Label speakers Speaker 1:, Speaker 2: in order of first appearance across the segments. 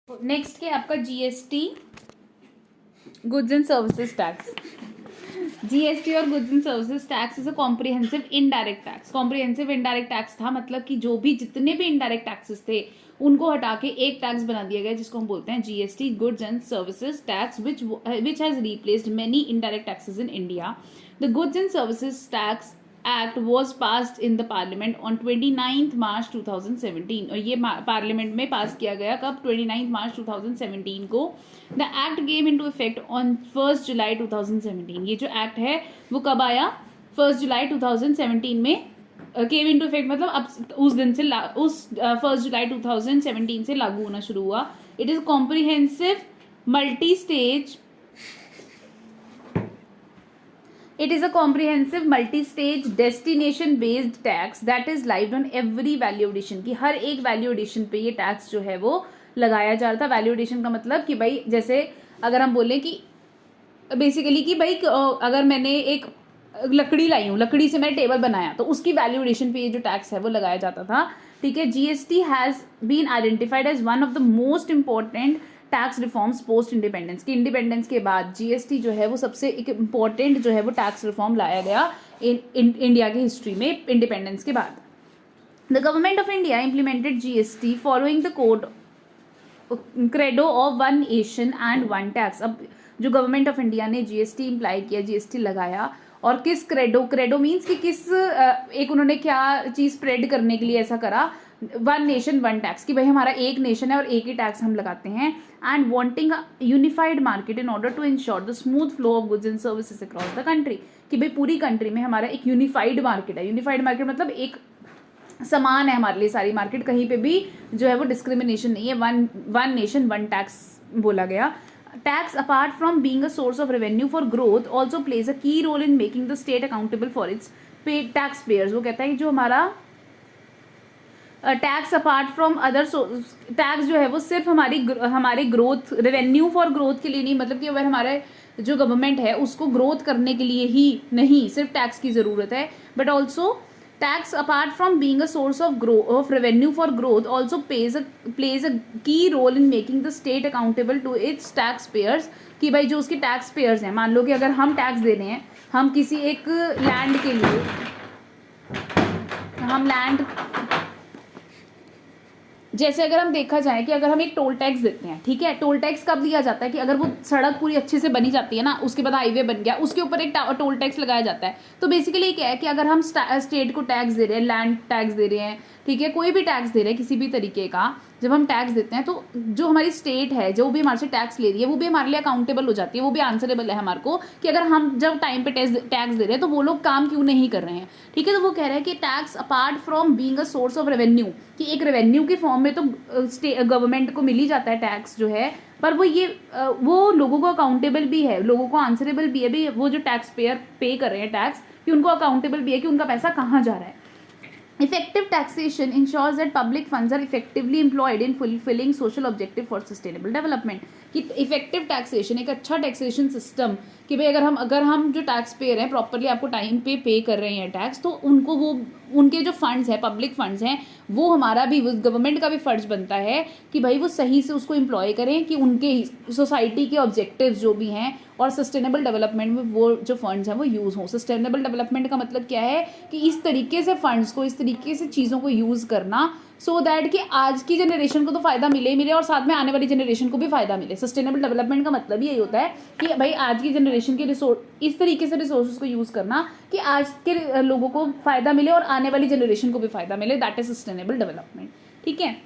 Speaker 1: Next क्या आपका GST, goods and services tax. GST और goods and services tax is a comprehensive indirect tax. Comprehensive indirect tax था मतलब कि जो भी जितने भी इनडायरेक्ट टैक्सेस थे उनको हटा के एक टैक्स बना दिया गया जिसको हम बोलते हैं GST, goods and services tax, which has replaced many indirect taxes in India. The goods and services tax Act was passed in the Parliament on 29th March 2017 और ये पार्लियामेंट में पास किया गया कब 29th March 2017 को। The act came into effect on 1st July 2017। ये जो act है वो कब आया? 1st July 2017 में केम इनटू इफेक्ट मतलब अब उस दिन से उस 1st July 2017 से लागू होना शुरू हुआ। It is comprehensive multi stage It is a comprehensive multi-stage destination-based tax that is levied on every value addition की हर एक value addition पे ये टैक्स जो है वो लगाया जा रहा था। वैल्यू एडिशन का मतलब कि भाई जैसे अगर हम बोलें कि बेसिकली कि भाई अगर मैंने एक लकड़ी लाई हूँ, लकड़ी से मैंने टेबल बनाया तो उसकी वैल्यू एडिशन पे ये जो टैक्स है वो लगाया जाता था। ठीक है, GST has been identified as one of the most important tax reforms post independence की। इंडिपेंडेंस के बाद जीएसटी जो है वो सबसे एक इम्पॉर्टेंट जो है वो टैक्स रिफॉर्म लाया गया इंडिया की हिस्ट्री में इंडिपेंडेंस के बाद। The government of India implemented GST following the code credo of one nation and one tax. अब जो गवर्नमेंट ऑफ इंडिया ने जीएसटी इम्प्लाई किया, जीएसटी लगाया, और किस क्रेडो मीन्स कि किस एक उन्होंने क्या चीज स्प्रेड करने के लिए ऐसा करा, वन नेशन वन टैक्स कि भाई हमारा एक नेशन है और एक ही टैक्स हम लगाते हैं। And wanting unified market in order to ensure the smooth flow of goods and services across the country कि भाई पूरी कंट्री में हमारा एक यूनिफाइड मार्केट है। यूनिफाइड मार्केट मतलब एक समान है हमारे लिए सारी मार्केट, कहीं पे भी जो है वो डिस्क्रिमिनेशन नहीं है। वन नेशन वन टैक्स बोला गया। Tax, apart from being a source of revenue for growth, also plays a key role in making the state accountable for its paid taxpayers। वो कहता है कि जो हमारा tax apart from other tax जो है वो सिर्फ हमारे ग्रोथ, रेवेन्यू फॉर ग्रोथ के लिए नहीं, मतलब कि अगर हमारे जो गवर्नमेंट है उसको ग्रोथ करने के लिए ही नहीं सिर्फ टैक्स की ज़रूरत है, but also tax apart from being a source of revenue for growth also plays a key role in making the state accountable to its taxpayers कि भाई जो उसके टैक्स पेयर्स हैं, मान लो कि अगर हम टैक्स दे रहे हैं, हम किसी एक लैंड के लिए, हम लैंड जैसे अगर हम देखा जाए कि अगर हम एक टोल टैक्स देते हैं, ठीक है, टोल टैक्स कब दिया जाता है कि अगर वो सड़क पूरी अच्छे से बनी जाती है ना, उसके बाद हाईवे बन गया, उसके ऊपर एक टोल टैक्स लगाया जाता है। तो बेसिकली क्या है कि अगर हम स्टेट को टैक्स दे रहे हैं, लैंड टैक्स दे रहे हैं, ठीक है, कोई भी टैक्स दे रहे हैं किसी भी तरीके का, जब हम टैक्स देते हैं तो जो हमारी स्टेट है जो भी हमारे से टैक्स ले रही है वो भी हमारे लिए अकाउंटेबल हो जाती है, वो भी आंसरेबल है हमारे को कि अगर हम जब टाइम पे टैक्स दे रहे हैं तो वो लोग काम क्यों नहीं कर रहे हैं। ठीक है, तो वो कह रहे हैं कि tax apart from being a source of revenue, कि एक रेवेन्यू के फॉर्म में तो गवर्नमेंट को मिल ही जाता है टैक्स जो है, पर वो लोगों को अकाउंटेबल भी है, लोगों को आंसरेबल भी है भी, वो जो टैक्स पेयर पे कर रहे हैं टैक्स, कि उनको अकाउंटेबल भी है कि उनका पैसा कहाँ जा रहा है। Effective taxation ensures that public funds are effectively employed in fulfilling social objective for sustainable development। कि इफेक्टिव टैक्सेशन, एक अच्छा टैक्सेशन सिस्टम कि भाई अगर हम जो टैक्स पेयर हैं प्रॉपरली आपको टाइम पे कर रहे हैं टैक्स, तो उनको वो उनके जो फंड्स हैं, पब्लिक फंड्स हैं, वो हमारा भी गवर्नमेंट का भी फर्ज बनता है कि भाई वो सही से उसको एम्प्लॉय करें कि उनके सोसाइटी के ऑब्जेक्टिव्स जो भी हैं और सस्टेनेबल डेवलपमेंट में वो जो फंड्स हैं वो यूज़ हों। सस्टेनेबल डेवलपमेंट का मतलब क्या है कि इस तरीके से फंड्स को, इस तरीके से चीज़ों को यूज़ करना सो दैट कि आज की जनरेशन को तो फ़ायदा मिले ही मिले और साथ में आने वाली जनरेशन को भी फ़ायदा मिले। सस्टेनेबल डेवलपमेंट का मतलब यही होता है कि भाई आज की जनरेशन के इस तरीके से रिसोर्सेज को यूज़ करना कि आज के लोगों को फ़ायदा मिले और आने वाली जनरेशन को भी फ़ायदा मिले, दैट इज सस्टेनेबल डेवलपमेंट। ठीक है,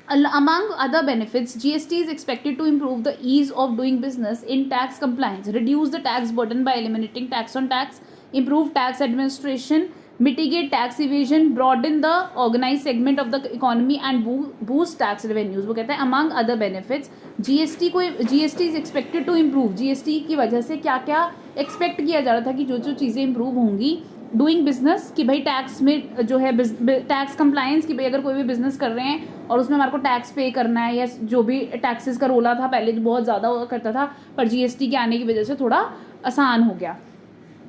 Speaker 1: among other benefits, GST is expected to improve the ease of doing business in tax compliance, reduce the tax burden by eliminating tax on tax, improve tax administration, mitigate tax evasion, broaden the organized segment of the economy and boost tax revenues। वो कहता है among other benefits, GST is expected to improve। GST की वजह से क्या क्या expect किया जा रहा था कि जो जो चीज़ें इंप्रूव होंगी, डूइंग बिजनेस कि भाई टैक्स में जो है टैक्स कंप्लायंस कि भाई अगर कोई भी बिजनेस कर रहे हैं और उसमें हमारे को टैक्स पे करना है, या जो भी टैक्सेस का रोला था पहले जो बहुत ज़्यादा हुआ करता था, पर जीएसटी के आने की वजह से थोड़ा आसान हो गया।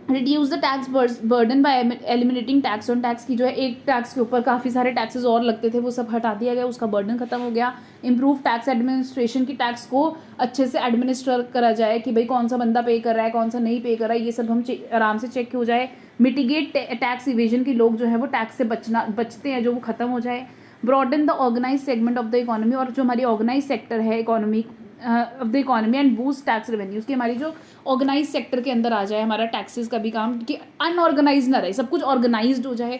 Speaker 1: Reduce the tax burden bye eliminating tax on tax की जो है एक टैक्स के ऊपर काफ़ी सारे टैक्सेस और लगते थे वो सब हटा दिया गया, उसका बर्डन खत्म हो गया। इम्प्रूव टैक्स एडमिनिस्ट्रेशन की टैक्स को अच्छे से एडमिनिस्टर करा जाए कि भाई कौन सा बंदा पे कर रहा है कौन सा नहीं पे कर रहा है, ये सब हम आराम से चेक हो जाए। मिटिगेट टैक्स इवेजन की लोग जो है वो टैक्स से बचते हैं जो वो खत्म हो जाए। Broaden the organise segment of the economy, और जो हमारी ऑर्गेनाइज सेक्टर है economy of the economy and boost tax revenues की हमारी जो ऑर्गेनाइज सेक्टर के अंदर आ जाए हमारा टैक्सेस का भी काम, कि अनऑर्गेनाइज ना रहे, सब कुछ ऑर्गेनाइज्ड हो जाए।